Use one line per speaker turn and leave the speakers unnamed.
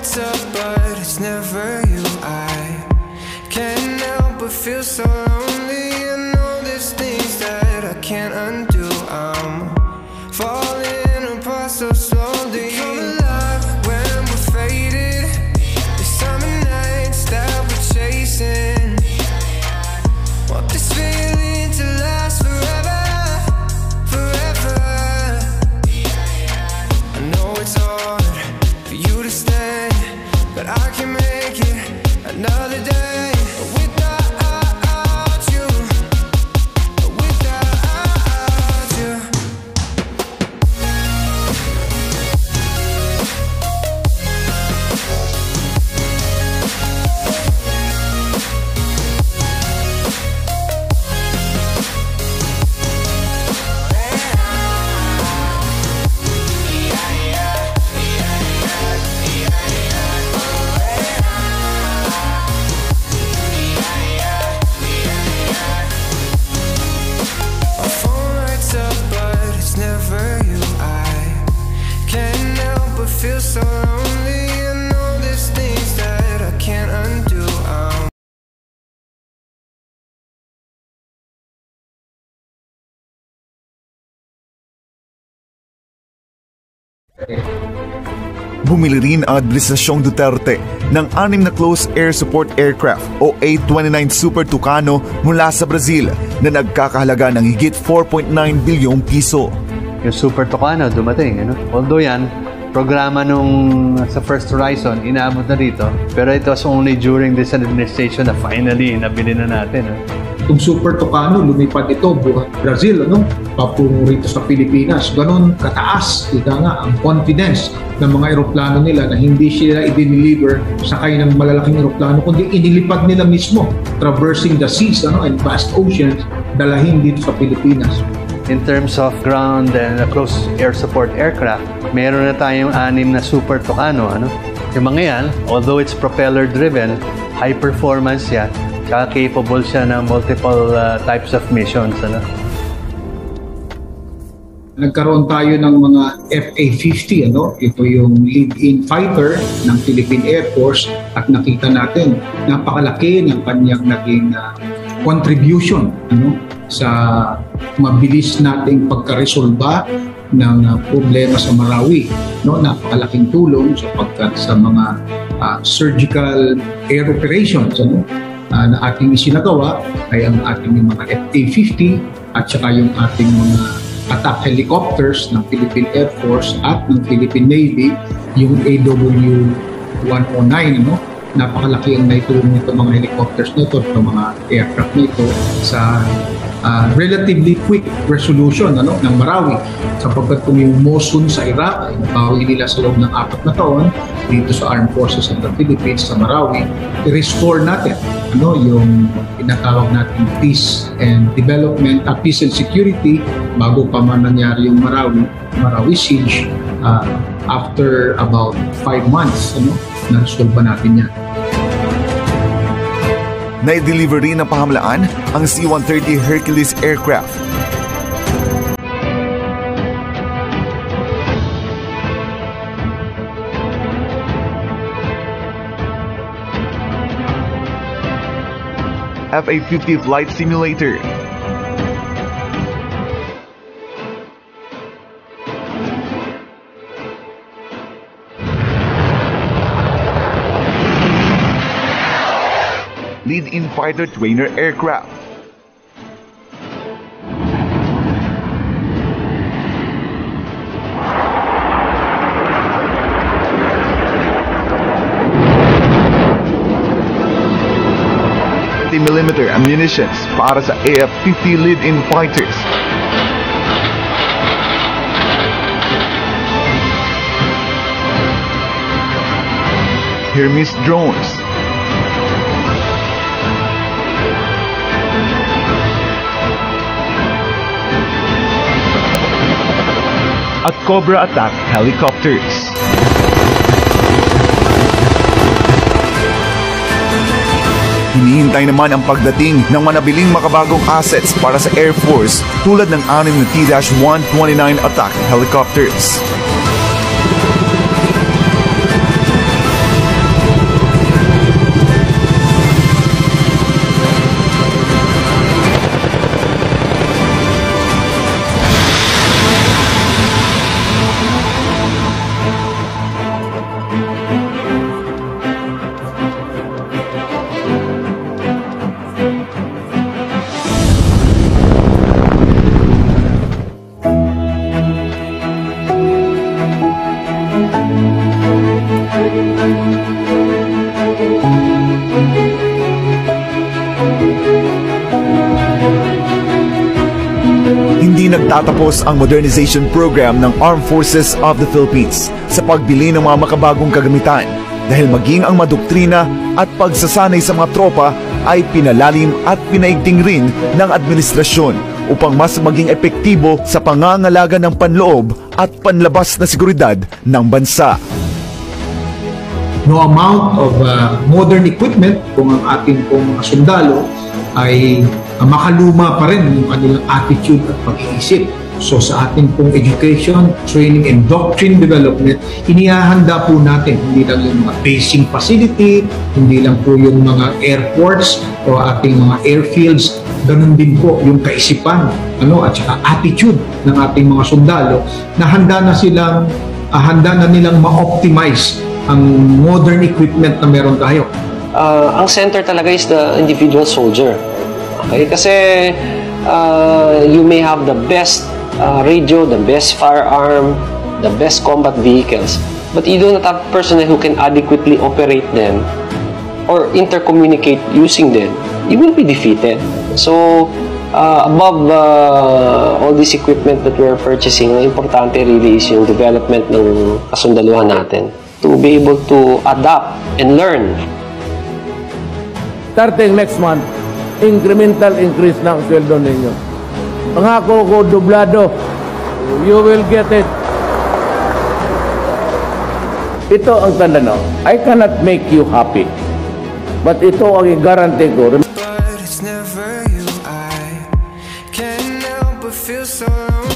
lights up, but it's never you. I can't help but feel so lonely. I know there's things that I can't undo. I'm falling apart so slowly. We come alive when we're faded. The summer nights that we're chasing. Want this feeling to last forever, forever. I know it's hard for you to stay, but I can make it another day without you, without you. My phone lights up, but it's never you. I can't help but feel so lonely. I know there's things that I can't undo.
Bumili rin ang Administrasyong Duterte ng 6 na Close Air Support Aircraft o A-29 Super Tucano mula sa Brazil na nagkakahalaga ng higit 4.9 bilyong piso.
Yung Super Tucano dumating, although yan, programa nung sa First Horizon, inaabot na dito. Pero it was only during this administration na finally nabili na natin.
Itong Super Tucano, lumipad ito buhat Brazil, papungo rito sa Pilipinas. Ganon kataas, ang confidence ng mga eroplano nila na hindi sila i-deliver sakay ng malalaking eroplano, kundi inilipad nila mismo, traversing the seas and vast oceans, dalahin dito sa Pilipinas.
In terms of ground and close air support aircraft, meron na tayong 6 na Super Tucano. Yung mga yan, although it's propeller driven, high performance yan, capable siya ng multiple types of missions.
Nagkaroon tayo ng mga FA-50, ito yung lead-in fighter ng Philippine Air Force, at nakita natin napakalaki ng kanyang naging contribution sa mabilis nating pagkaresolba ng problema sa Marawi. Napakalaking tulong sapagkat sa mga surgical air operations na ating isinagawa ay ang ating mga FA-50 at saka yung ating mga attack helicopters ng Philippine Air Force at ng Philippine Navy, yung AW109. Napakalaki ang naitulong nito mga helicopters nito, itong mga aircraft nito sa relatively quick resolution ng Marawi, sapagkat kung yung monsoon sa Iraq ay nabawi nila sa loob ng 4 na taon dito sa Armed Forces of the Philippines sa Marawi, i-restore natin yung tinatawag natin peace and development, peace and security bago pa man nangyari yung Marawi siege. After about 5 months na-resolve natin yan.
Na-deliver rin ng pamahalaan ang C-130 Hercules aircraft. FA-50 flight simulator. Lead-in fighter trainer aircraft. Mm ammunitions para sa AF-50 lead-in fighters. Hermes drones. At Cobra attack helicopters. Hinihintay naman ang pagdating ng manabiling makabagong assets para sa Air Force tulad ng 6 na T-129 attack helicopters. Natatapos ang modernization program ng Armed Forces of the Philippines sa pagbili ng mga makabagong kagamitan dahil maging ang madoktrina at pagsasanay sa mga tropa ay pinalalim at pinaigting rin ng administrasyon upang mas maging epektibo sa pangangalaga ng panloob at panlabas na seguridad ng bansa.
No amount of modern equipment kung ang ating pong mga sundalo ay makaluma pa rin yung kanilang attitude at pag-iisip. So sa ating pong education, training, and doctrine development, inihahanda po natin hindi lang yung mga basing facility, hindi lang po yung mga airports o ating mga airfields, ganun din po yung kaisipan at saka attitude ng ating mga sundalo na handa na nilang ma-optimize ang modern equipment na meron tayo.
Ang center talaga is the individual soldier. Okay? Kasi you may have the best radio, the best firearm, the best combat vehicles, but you do not have personnel who can adequately operate them or intercommunicate using them, you will be defeated. So, above all this equipment that we are purchasing, ang importante really is yung development ng kasundaluhan natin to be able to adapt and learn.
Starting next month, incremental increase na ang sweldo ninyo. Pangako ko, dublado. You will get it. Ito ang tanda no. I cannot make you happy. But ito ang i-guarantee ko.
But it's never you. I can't help but feel so lonely.